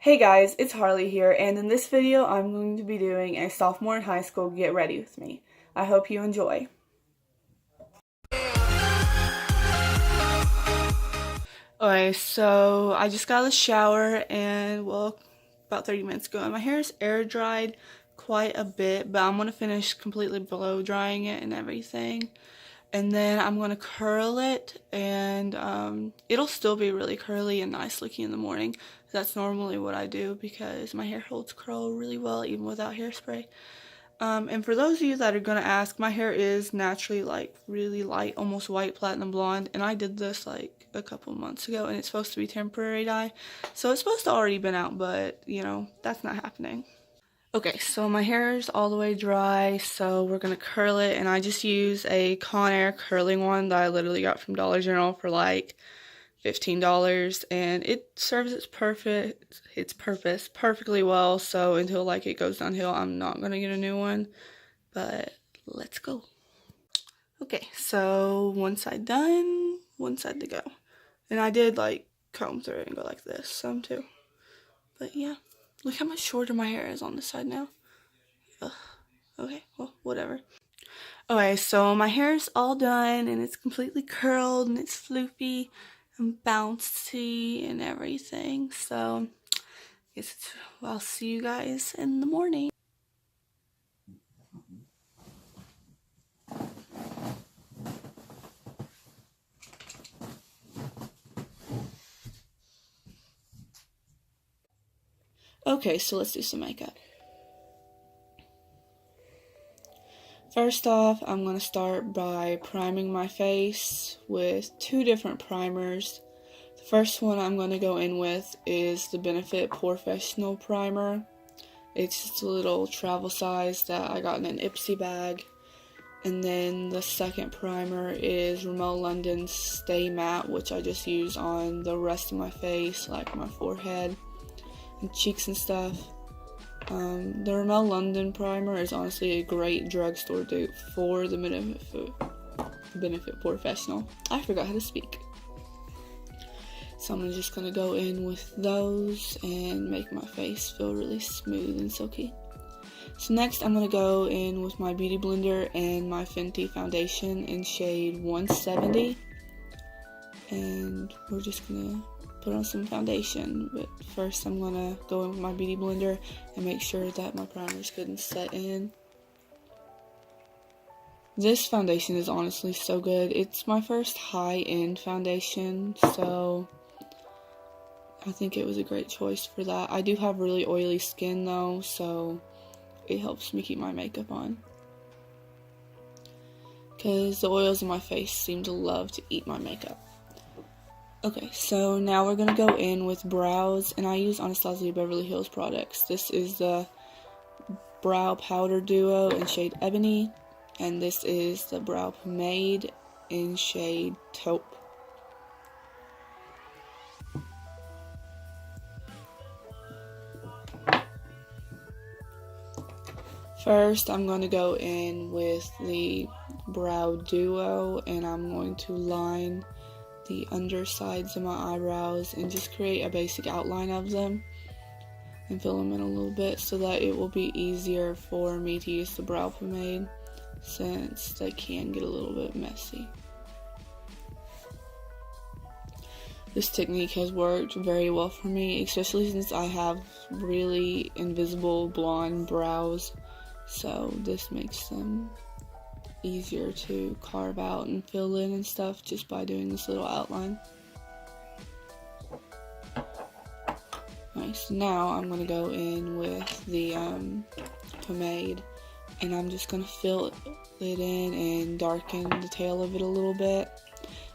Hey guys, it's Harley here, and in this video I'm going to be doing a sophomore in high school get ready with me. I hope you enjoy. Okay, so I just got out of the shower and, well, about 30 minutes ago, and my hair is air dried quite a bit, but I'm going to finish completely blow drying it and everything. And then I'm going to curl it, and it'll still be really curly and nice looking in the morning. That's normally what I do because my hair holds curl really well even without hairspray. And for those of you that are going to ask, my hair is naturally like really light, almost white platinum blonde. And I did this like a couple months ago, and it's supposed to be temporary dye. So it's supposed to already been out, but you know, that's not happening. Okay, so my hair is all the way dry, so we're going to curl it, and I just use a Conair curling one that I literally got from Dollar General for like $15, and it serves its purpose perfectly well, so until like it goes downhill, I'm not going to get a new one, but let's go. Okay, so one side done, one side to go, and I did like comb through it and go like this some too, but yeah. Look how much shorter my hair is on this side now. Ugh. Okay, well, whatever. Okay, so my hair is all done, and it's completely curled, and it's floofy and bouncy and everything. So, I'll see you guys in the morning. Okay, so let's do some makeup. First off, I'm going to start by priming my face with two different primers. The first one I'm going to go in with is the Benefit Professional Primer. It's just a little travel size that I got in an Ipsy bag. And then the second primer is Rimmel London's Stay Matte, which I just use on the rest of my face, like my forehead and cheeks and stuff. The Rimmel London primer is honestly a great drugstore dupe for the Benefit Professional. I forgot how to speak. So I'm just going to go in with those and make my face feel really smooth and silky. So next I'm going to go in with my Beauty Blender and my Fenty foundation in shade 170. And we're just going to put on some foundation, but first I'm gonna go in with my Beauty Blender and make sure that my primer is good and set in. This foundation is honestly so good. It's my first high-end foundation, so I think it was a great choice for that. I do have really oily skin though, so it helps me keep my makeup on, because the oils in my face seem to love to eat my makeup. Okay, so now we're going to go in with brows, and I use Anastasia Beverly Hills products. This is the Brow Powder Duo in shade Ebony, and this is the Brow Pomade in shade Taupe. First, I'm going to go in with the Brow Duo, and I'm going to line the undersides of my eyebrows and just create a basic outline of them and fill them in a little bit so that it will be easier for me to use the brow pomade, since they can get a little bit messy. This technique has worked very well for me, especially since I have really invisible blonde brows, so this makes them easier to carve out and fill in and stuff just by doing this little outline. Nice. Now I'm going to go in with the pomade, and I'm just going to fill it in and darken the tail of it a little bit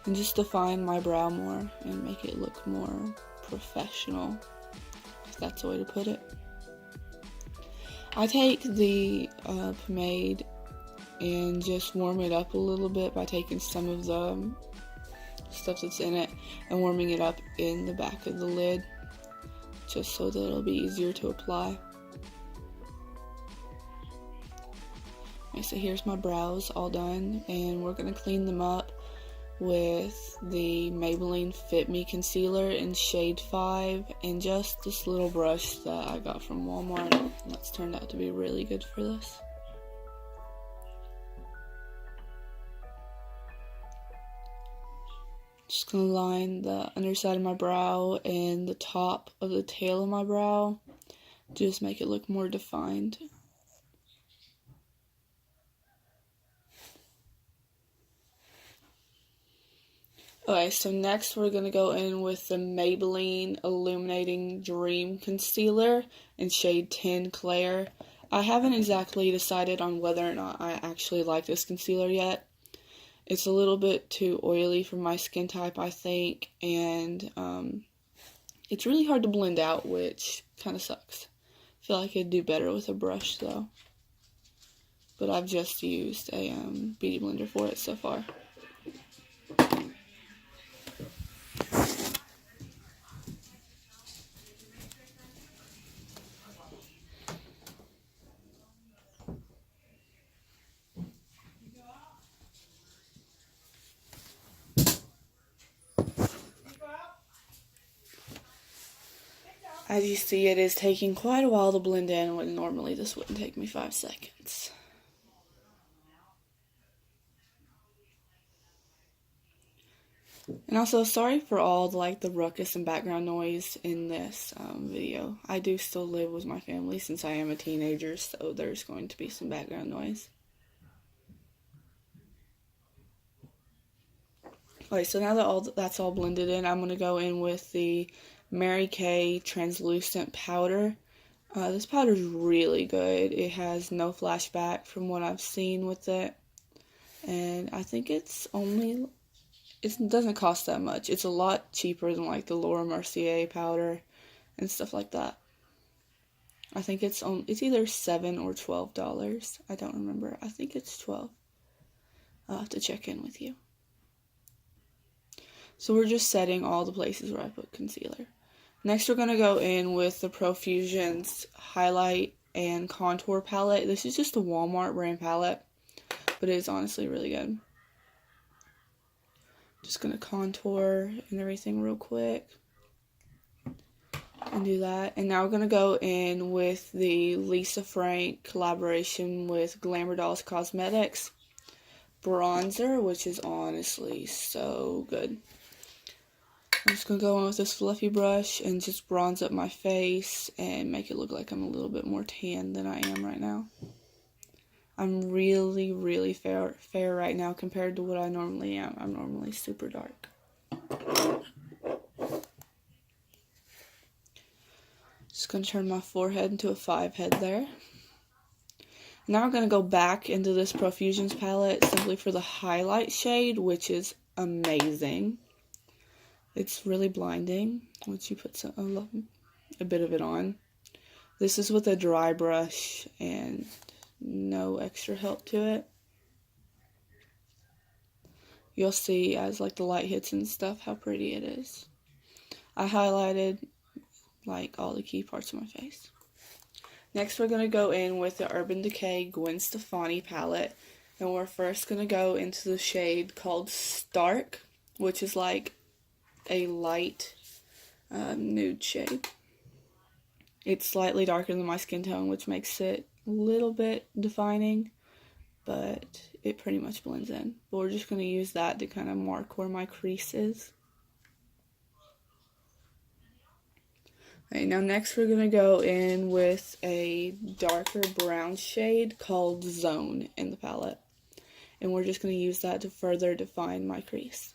and just define my brow more and make it look more professional, if that's the way to put it. I take the pomade and just warm it up a little bit by taking some of the stuff that's in it and warming it up in the back of the lid, just so that it'll be easier to apply. Okay, so here's my brows all done, and we're going to clean them up with the Maybelline Fit Me Concealer in shade 5 and just this little brush that I got from Walmart. That's turned out to be really good for this. Just gonna line the underside of my brow and the top of the tail of my brow. Just make it look more defined. Okay, so next we're going to go in with the Maybelline Illuminating Dream Concealer in shade 10 Clair. I haven't exactly decided on whether or not I actually like this concealer yet. It's a little bit too oily for my skin type, I think, and it's really hard to blend out, which kind of sucks. I feel like it'd do better with a brush, though. But I've just used a beauty blender for it so far. As you see, it is taking quite a while to blend in, when normally this wouldn't take me 5 seconds. And also, sorry for all the ruckus and background noise in this video. I do still live with my family since I am a teenager, so there's going to be some background noise. Okay, so now that that's all blended in, I'm going to go in with the Mary Kay Translucent Powder. This powder is really good. It has no flashback from what I've seen with it. And I think it doesn't cost that much. It's a lot cheaper than the Laura Mercier powder and stuff like that. I think it's either $7 or $12. I don't remember. I think it's $12. I'll have to check in with you. So we're just setting all the places where I put concealer. Next we're going to go in with the Profusion's Highlight and Contour Palette. This is just a Walmart brand palette, but it is honestly really good. Just going to contour and everything real quick. And do that. And now we're going to go in with the Lisa Frank collaboration with Glamour Dolls Cosmetics bronzer, which is honestly so good. I'm just going to go in with this fluffy brush and just bronze up my face and make it look like I'm a little bit more tan than I am right now. I'm really, really fair right now compared to what I normally am. I'm normally super dark. Just going to turn my forehead into a 5 head there. Now we're going to go back into this Profusion's palette simply for the highlight shade, which is amazing. It's really blinding once you put a bit of it on. This is with a dry brush and no extra help to it. You'll see as the light hits and stuff how pretty it is. I highlighted all the key parts of my face. Next we're going to go in with the Urban Decay Gwen Stefani palette. And we're first going to go into the shade called Stark, which is a light nude shade. It's slightly darker than my skin tone, which makes it a little bit defining, but it pretty much blends in. But we're just going to use that to kind of mark where my crease is. Okay, now next we're going to go in with a darker brown shade called Zone in the palette. And we're just going to use that to further define my crease.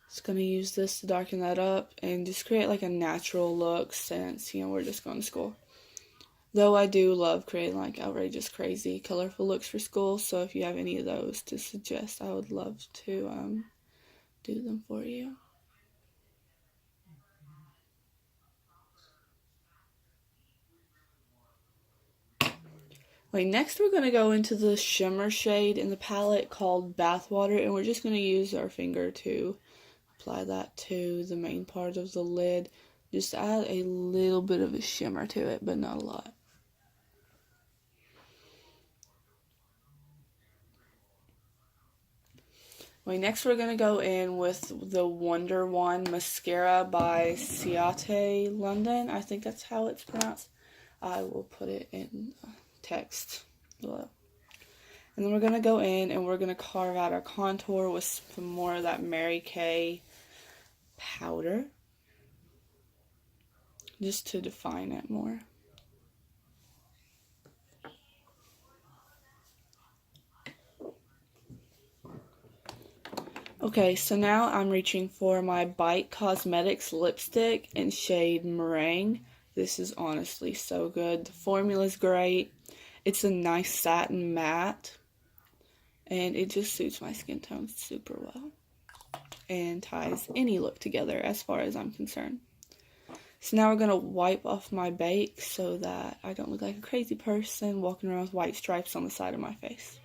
Just going to use this to darken that up and just create a natural look since, we're just going to school. Though I do love creating outrageous, crazy, colorful looks for school, so if you have any of those to suggest, I would love to do them for you. Okay, next we're going to go into the shimmer shade in the palette called Bathwater, and we're just going to use our finger to apply that to the main part of the lid, Just add a little bit of a shimmer to it, but not a lot. Okay, next we're going to go in with the Wonder Wand Mascara by Ciate London. I think that's how it's pronounced. I will put it in text below. And then we're going to go in and we're going to carve out our contour with some more of that Mary Kay powder. Just to define it more. Okay, so now I'm reaching for my Bite Cosmetics lipstick in shade Meringue. This is honestly so good. The formula's great. It's a nice satin matte. And it just suits my skin tone super well. And ties any look together as far as I'm concerned. So now we're going to wipe off my bake so that I don't look like a crazy person walking around with white stripes on the side of my face.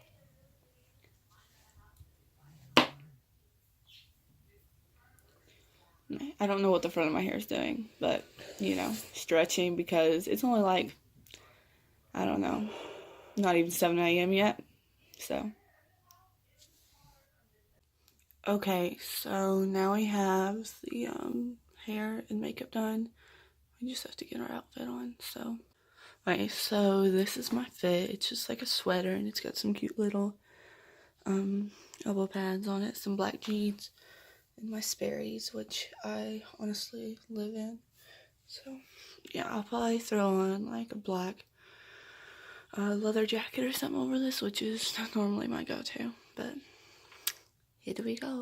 I don't know what the front of my hair is doing, but, you know, stretching because it's only like, I don't know, not even 7 a.m. yet, so. Okay, so now we have the hair and makeup done. We just have to get our outfit on, so. Okay, so this is my fit. It's just like a sweater, and it's got some cute little elbow pads on it, some black jeans, and my Sperry's, which I honestly live in. So, yeah, I'll probably throw on like a black leather jacket or something over this, which is normally my go-to, but here we go.